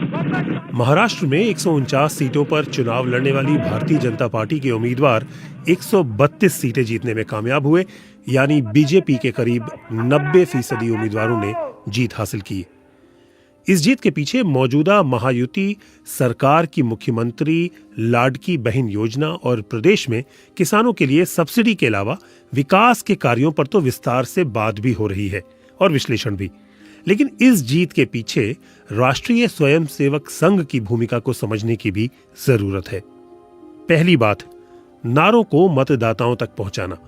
महाराष्ट्र में 149 सीटों पर चुनाव लड़ने वाली भारतीय जनता पार्टी के उम्मीदवार 132 सीटें जीतने में कामयाब हुए, यानी बीजेपी के करीब 90% उम्मीदवारों ने जीत हासिल की। इस जीत के पीछे मौजूदा महायुति सरकार की मुख्यमंत्री लाडकी बहन योजना और प्रदेश में किसानों के लिए सब्सिडी के अलावा विकास के कार्यों पर तो विस्तार से बात भी हो रही है और विश्लेषण भी। लेकिन इस जीत के पीछे राष्ट्रीय स्वयंसेवक संघ की भूमिका को समझने की भी जरूरत है। पहली बात, नारों को मतदाताओं तक पहुंचाना।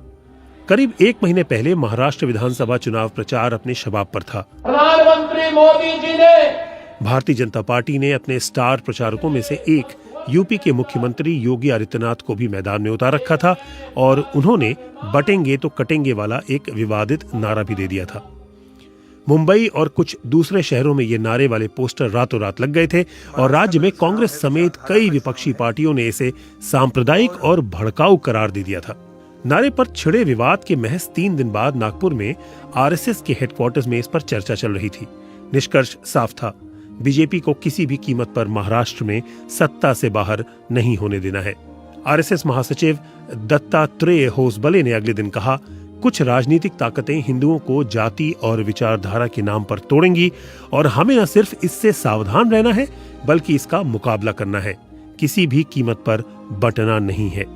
करीब 1 महीने पहले महाराष्ट्र विधानसभा चुनाव प्रचार अपने शबाब पर था। प्रधानमंत्री मोदी जी ने भारतीय जनता पार्टी ने अपने स्टार प्रचारकों में से एक यूपी के मुख्यमंत्री योगी आदित्यनाथ को भी मैदान में उतार रखा था और उन्होंने बटेंगे तो कटेंगे वाला एक विवादित नारा भी दे दिया था। मुंबई और कुछ दूसरे शहरों में ये नारे वाले पोस्टर रातों रात लग गए थे और राज्य में कांग्रेस समेत कई विपक्षी पार्टियों ने इसे सांप्रदायिक और भड़काऊ करार दे दिया था। नारे पर छिड़े विवाद के महज 3 दिन बाद नागपुर में आरएसएस के हेडक्वार्टर्स में इस पर चर्चा चल रही थी। निष्कर्ष साफ था, बीजेपी को किसी भी कीमत पर महाराष्ट्र में सत्ता से बाहर नहीं होने देना है। आरएसएस महासचिव दत्तात्रेय होसबले ने अगले दिन कहा, कुछ राजनीतिक ताकतें हिंदुओं को जाति और विचारधारा के नाम पर तोड़ेंगी और हमें न सिर्फ इससे सावधान रहना है बल्कि इसका मुकाबला करना है। किसी भी कीमत पर बटना नहीं है।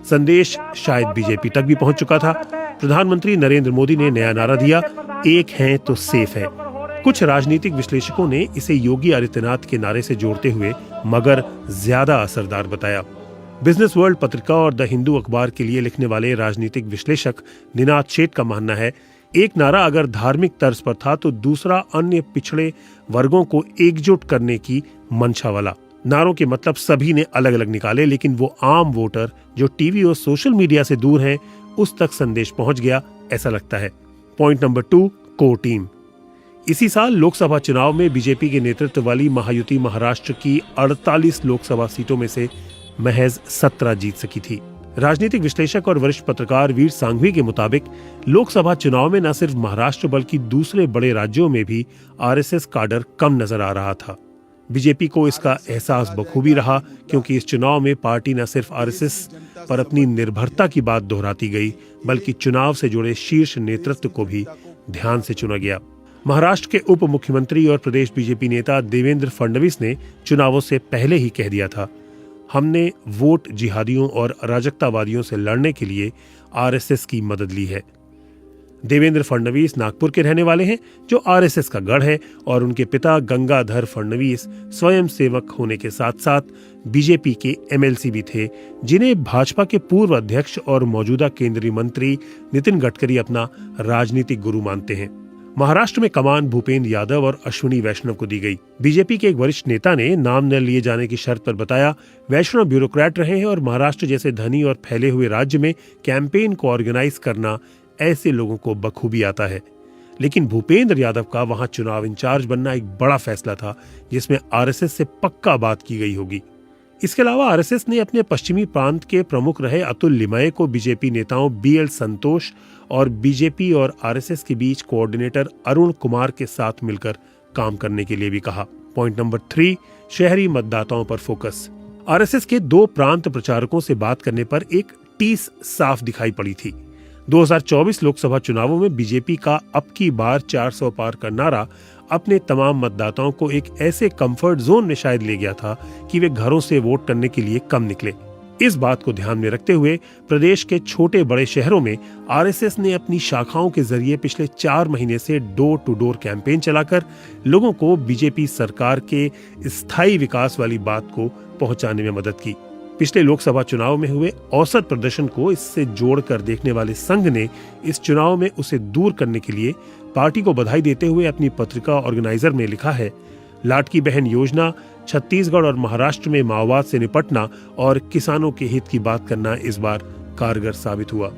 संदेश शायद बीजेपी तक भी पहुंच चुका था। प्रधानमंत्री नरेंद्र मोदी ने नया नारा दिया, एक हैं तो सेफ है। कुछ राजनीतिक विश्लेषकों ने इसे योगी आदित्यनाथ के नारे से जोड़ते हुए मगर ज्यादा असरदार बताया। बिजनेस वर्ल्ड पत्रिका और द हिंदू अखबार के लिए लिखने वाले राजनीतिक विश्लेषक निनाद शेठ का मानना है, एक नारा अगर धार्मिक तर्ज पर था तो दूसरा अन्य पिछड़े वर्गों को एकजुट करने की मंशा वाला। नारों के मतलब सभी ने अलग अलग निकाले, लेकिन वो आम वोटर जो टीवी और सोशल मीडिया से दूर हैं, उस तक संदेश पहुंच गया, ऐसा लगता है। Point number 2, core team. इसी साल लोकसभा चुनाव में बीजेपी के नेतृत्व वाली महायुति महाराष्ट्र की 48 लोकसभा सीटों में से महज 17 जीत सकी थी। राजनीतिक विश्लेषक और वरिष्ठ पत्रकार वीर सांघवी के मुताबिक लोकसभा चुनाव में न सिर्फ महाराष्ट्र बल्कि दूसरे बड़े राज्यों में भी आरएसएस काडर कम नजर आ रहा था। बीजेपी को इसका एहसास बखूबी रहा, क्योंकि इस चुनाव में पार्टी न सिर्फ आरएसएस पर अपनी निर्भरता की बात दोहराती गई बल्कि चुनाव से जुड़े शीर्ष नेतृत्व को भी ध्यान से चुना गया। महाराष्ट्र के उप मुख्यमंत्री और प्रदेश बीजेपी नेता देवेंद्र फडणवीस ने चुनावों से पहले ही कह दिया था, हमने वोट जिहादियों और अराजकतावादियों से लड़ने के लिए आरएसएस की मदद ली है। देवेंद्र फडणवीस नागपुर के रहने वाले हैं, जो आरएसएस का गढ़ है, और उनके पिता गंगाधर फडणवीस स्वयं सेवक होने के साथ साथ बीजेपी के एमएलसी भी थे, जिन्हें भाजपा के पूर्व अध्यक्ष और मौजूदा केंद्रीय मंत्री नितिन गडकरी अपना राजनीतिक गुरु मानते हैं। महाराष्ट्र में कमान भूपेंद्र यादव और अश्विनी वैष्णव को दी गई। बीजेपी के एक वरिष्ठ नेता ने नाम न लिए जाने की शर्त पर बताया, वैष्णव ब्यूरोक्रेट रहे हैं और महाराष्ट्र जैसे धनी और फैले हुए राज्य में कैंपेन को ऑर्गेनाइज करना ऐसे लोगों को बखूबी आता है। लेकिन भूपेंद्र यादव का वहां चुनाव इंचार्ज बनना एक बड़ा फैसला था, जिसमें आरएसएस से पक्का बात की गई होगी। इसके अलावा आरएसएस ने अपने पश्चिमी प्रांत के प्रमुख रहे अतुल लिमये को बीजेपी नेताओं बीएल संतोष और बीजेपी और आरएसएस के बीच कोऑर्डिनेटर अरुण कुमार के साथ मिलकर काम करने के लिए भी कहा। पॉइंट नंबर 3, शहरी मतदाताओं पर फोकस। आरएसएस के 2 प्रांत प्रचारकों से बात करने पर एक टीस साफ दिखाई पड़ी थी। 2024 लोकसभा चुनावों में बीजेपी का अब की बार 400 पार का नारा अपने तमाम मतदाताओं को एक ऐसे कंफर्ट जोन में शायद ले गया था कि वे घरों से वोट करने के लिए कम निकले। इस बात को ध्यान में रखते हुए प्रदेश के छोटे बड़े शहरों में आरएसएस ने अपनी शाखाओं के जरिए पिछले 4 महीने से डोर टू डोर कैंपेन चलाकर लोगों को बीजेपी सरकार के स्थायी विकास वाली बात को पहुंचाने में मदद की। पिछले लोकसभा चुनाव में हुए औसत प्रदर्शन को इससे जोड़कर देखने वाले संघ ने इस चुनाव में उसे दूर करने के लिए पार्टी को बधाई देते हुए अपनी पत्रिका ऑर्गेनाइजर में लिखा है, लाडकी बहन योजना, छत्तीसगढ़ और महाराष्ट्र में माओवाद से निपटना और किसानों के हित की बात करना इस बार कारगर साबित हुआ।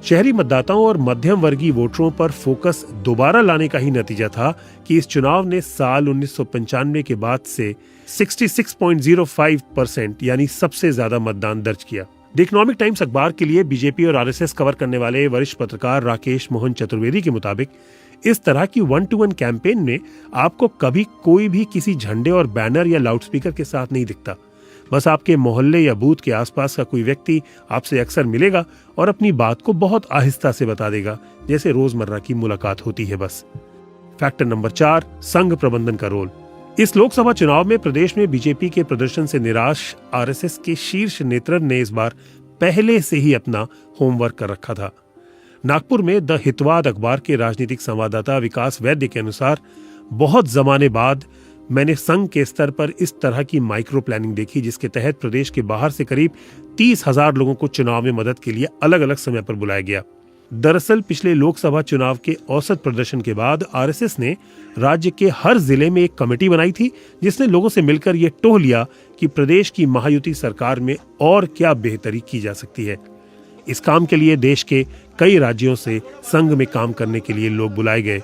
शहरी मतदाताओं और मध्यम वर्गीय वोटरों पर फोकस दोबारा लाने का ही नतीजा था कि इस चुनाव ने साल 1995 के बाद से 66.05% यानी सबसे ज्यादा मतदान दर्ज किया। द इकोनॉमिक टाइम्स अखबार के लिए बीजेपी और आरएसएस कवर करने वाले वरिष्ठ पत्रकार राकेश मोहन चतुर्वेदी के मुताबिक इस तरह की 1-to-1 कैंपेन में आपको कभी कोई भी किसी झंडे और बैनर या लाउडस्पीकर के साथ नहीं दिखता। बस आपके मोहल्ले या बूथ के आसपास का कोई व्यक्ति आपसे अक्सर मिलेगा और अपनी बात को बहुत आहिस्ता से बता देगा, जैसे रोजमर्रा की मुलाकात होती है बस। फैक्टर नंबर 4, संघ प्रबंधन का रोल। इस लोकसभा चुनाव में प्रदेश में बीजेपी के प्रदर्शन से निराश आरएसएस के शीर्ष नेतृत्व ने इस बार पहले से ही अपना होमवर्क कर रखा था। नागपुर में द हितवाद अखबार के राजनीतिक संवाददाता विकास वैद्य के अनुसार बहुत जमाने बाद मैंने संघ के स्तर पर इस तरह की माइक्रो प्लानिंग देखी, जिसके तहत प्रदेश के बाहर से करीब 30,000 लोगों को चुनाव में मदद के लिए अलग अलग समय पर बुलाया गया। दरअसल पिछले लोकसभा चुनाव के औसत प्रदर्शन के बाद आरएसएस ने राज्य के हर जिले में एक कमेटी बनाई थी, जिसने लोगों से मिलकर यह टोह लिया कि प्रदेश की महायुति सरकार में और क्या बेहतरी की जा सकती है। इस काम के लिए देश के कई राज्यों से संघ में काम करने के लिए लोग बुलाए गए।